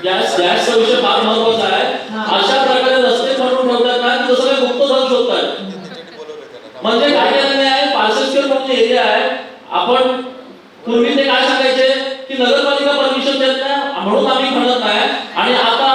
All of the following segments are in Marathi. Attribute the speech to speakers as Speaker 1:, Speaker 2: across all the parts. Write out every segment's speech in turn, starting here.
Speaker 1: गॅसचा विषय फार महत्वाचा आहे। अशा प्रकारे रस्ते ठरवून ठेवतात ना की जसं काही गुप्तधन शोधतात। म्हणजे काय केलं आहे, 65 म्हणून एरिया आहे, आपण पूर्वी ते काय सांगायचे की नगरपालिका परमिशन देत नाही म्हणून आम्ही खणत नाही, आणि आता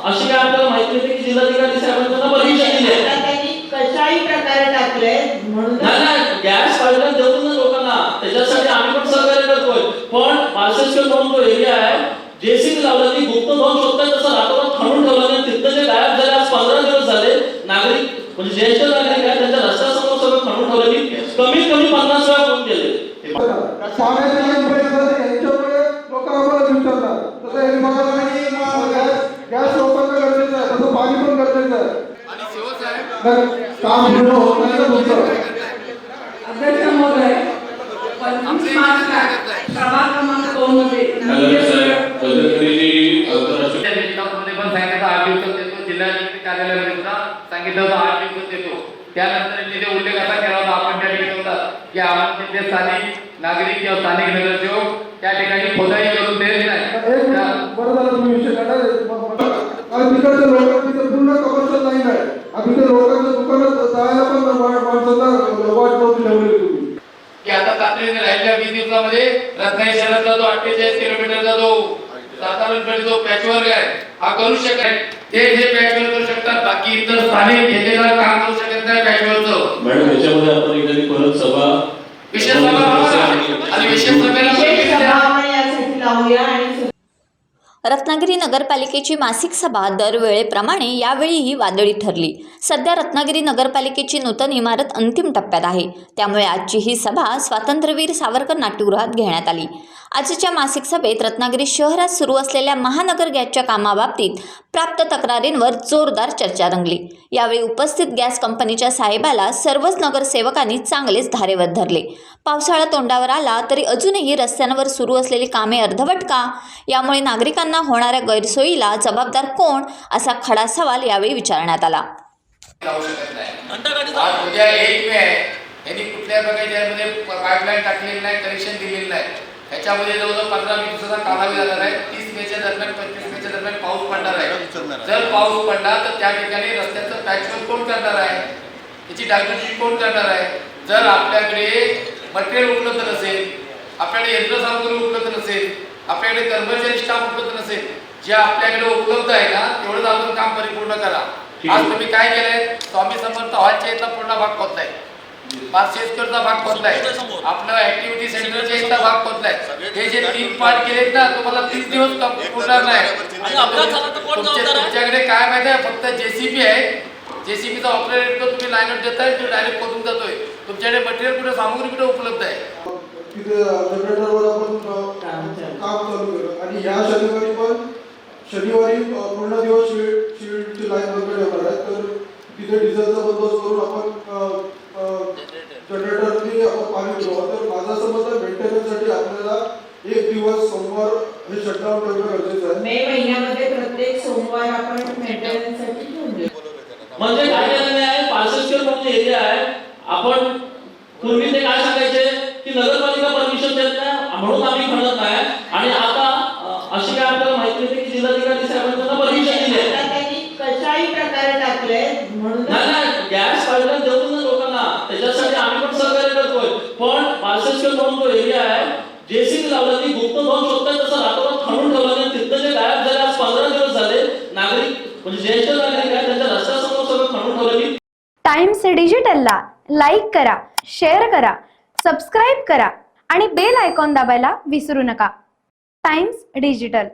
Speaker 1: अशी काय आपल्याला माहिती नाही की जिल्हाधिकारी साहेबांनी त्यांना परमिशन दिली आहे।
Speaker 2: त्यांनी कशाही प्रकारे टाकले म्हणून
Speaker 1: नाही गॅस पाईपलाईन देऊन ना लोकांना, त्याच्यासाठी आम्ही पण सहकार्य करतोय। पण 65 म्हणून जो एरिया आहे, जेसीबी लावलं की गुप्तधन शोधतात तसं रातोरात खणून ठेवलं नाही, तिथं जे गायब झाले आज 15 दिवस झाले। नागरिक म्हणजे ज्येष्ठ नागरिक आहे त्यांच्या रस्त्यासमोर सगळं खणून ठेवलं की कमीत कमी 50 वेळा फोन केले।
Speaker 3: गॅस लोकांना गरजेचं आहे, तसं पाणी पण गरजेचं आहे आणि काम पूर्ण होत नाही तर तुमचं
Speaker 2: अध्यक्ष महोदय 25 मार्चला प्रभाग क्रमांक 2 मध्ये
Speaker 4: जिल्हाधिकारी कार्यालयामध्ये सुद्धा सांगितलं होतं 8 दिवस देतो। त्यानंतर तिथे उल्लेख असा केला होता आपण त्या ठिकाणी होता की आपण तिथे स्थानिक नागरिक किंवा स्थानिक नगरसेवक त्या ठिकाणी खोदाई करून देत नाही।
Speaker 3: बरं झालं तुम्ही विषय काढा, कारण तिकडच्या लोकांची पूर्ण कमर्शियल लाईन आहे, आम्ही ते लोकांच्या दुकानात जायला पण माणसांना वाट नव्हती ठेवली तुम्ही
Speaker 4: की आता तातडीने राहिलेल्या 20 दिवसामध्ये रत्नागिरी शहरातला जो 48 किलोमीटरचा जो सातारा जो पॅचवर्क आहे हा करू शकत ते जे पॅचवर्क करू शकतात, बाकी इतर स्थानिक ठेकेदार काम करू शकत नाही पॅचवर्कचं।
Speaker 1: मॅडम याच्यामध्ये आपण एखादी परत सभा
Speaker 4: विशेष सभा आणि विशेष सभेला
Speaker 2: यासाठी लावूया। आणि
Speaker 5: रत्नागिरी नगरपालिकेची मासिक सभा दरवेळेप्रमाणे यावेळीही वादळी ठरली। सध्या रत्नागिरी नगरपालिकेची नूतन इमारत अंतिम टप्प्यात आहे, त्यामुळे आजची ही सभा स्वातंत्र्यवीर सावरकर नाट्यगृहात घेण्यात आली। आजच्या मासिक सभेत रत्नागिरी शहरात सुरू असलेल्या महानगर गॅसच्या कामाबाबतीत प्राप्त तक्रारींवर जोरदार चर्चा रंगली। यावेळी उपस्थित गॅस कंपनीच्या साहेबाला सर्वच नगरसेवकांनी चांगलेच धारेवर धरले। पावसाळा तोंडावर आला तरी अजूनही रस्त्यांवर सुरू असलेली कामे अर्धवट का? यामुळे नागरिकांना होणाऱ्या गैरसोयीला जबाबदार कोण, असा खडा सवाल यावेळी विचारण्यात आला।
Speaker 4: उद्या 1 मे आहे, यांनी कुठल्या प्रकारच्या पाईपलाईन टाकलेली नाही, कनेक्शन दिलेलं नाही। ह्याच्यामध्ये जवळजवळ 15-20 दिवसाचा कालावधी जाणार आहे। 30 मेच्या दरम्यान 25 मेच्या दरम्यान पाऊस पडणार आहे। जर पाऊस पडला तर त्या ठिकाणी रस्त्याचं पॅचवर्क कोण करणार आहे, त्याची डागडुजी कोण करणार आहे? जर आपल्याकडे मटेरियल उपलब्ध नसेल, आपल्याकडे यंत्रसामुग्री उपलब्ध नसेल, आपल्याकडे कर्मचारी स्टाफ उपलब्ध नसेल, जे आपल्याकडे उपलब्ध आहे ना तेवढंच आपण काम परिपूर्ण करा। आज तुम्ही काय केलंय, स्वामी समर्थ हॉलच्या इथला पूर्ण भाग खोदलाय, पाचशेकरचा भाग खोदलाय, आपलं ऍक्टिव्हिटी सेंटरच्या इथला भाग खोदलाय। हे जे 3 पार्ट केलेत ना तुम्हाला 30 दिवस पुरणार नाही। तुमच्याकडे काय माहिती आहे, फक्त जेसीबी आहे, जेसीबीचा ऑपरेटर तुम्ही लाईनअप देताय, तो डायरेक्ट खोदून जातोय। तुमच्याकडे मटेरियल कुठे, सामुग्री कुठे उपलब्ध आहे?
Speaker 3: तिथे जनरेटरवर आपण काम चालू केलं आणि ह्या शनिवारी पूर्ण दिवस शील्डची लाईन वगैरे होणार आहे, तर तिथे डिझेलचा बंदोबस्त करून आपण जनरेटरनी आपण पाणी पुरवू। तर माझं असं मत आहे, मेंटेनन्ससाठी आपल्याला 1 दिवस सोमवार हे शटडाऊन ठेवणं गरजेचं आहे।
Speaker 2: मे महिन्यामध्ये प्रत्येक सोमवार आपण मेंटेनन्ससाठी ठेवूया।
Speaker 1: म्हणजे काय केलं आहे, 65 म्हणून एरिया आहे, आपण पूर्वी ते काय सांगायचे की नगरपालिका परमिशन देत नाही म्हणून आम्ही खणत नाही, आणि आता अशी काय आपल्याला माहिती नाही की जिल्हाधिकारी साहेबांनी त्यांना परमिशन दिली आहे।
Speaker 2: त्यांनी कशाही प्रकारे टाकले म्हणून
Speaker 1: नाही गॅस पाईपलाईन देऊन ना लोकांना, त्याच्यासाठी आम्ही पण सहकार्य करतोय। पण 65 म्हणून जो एरिया आहे, जेसीबी लावलं की गुप्तधन शोधतात तसं रातोरात खणून ठेवलं नाही, तिथं जे गायब झाले आज 15 दिवस झाले। नागरिक म्हणजे ज्येष्ठ नागरिक आहे त्यांच्या रस्त्यासमोर सगळं खणून ठेवलं की
Speaker 6: टाइम्स डिजिटलला लाईक करा, शेअर करा, सबस्क्राईब करा आणि बेल आयकॉन दाबायला विसरू नका। Times digital.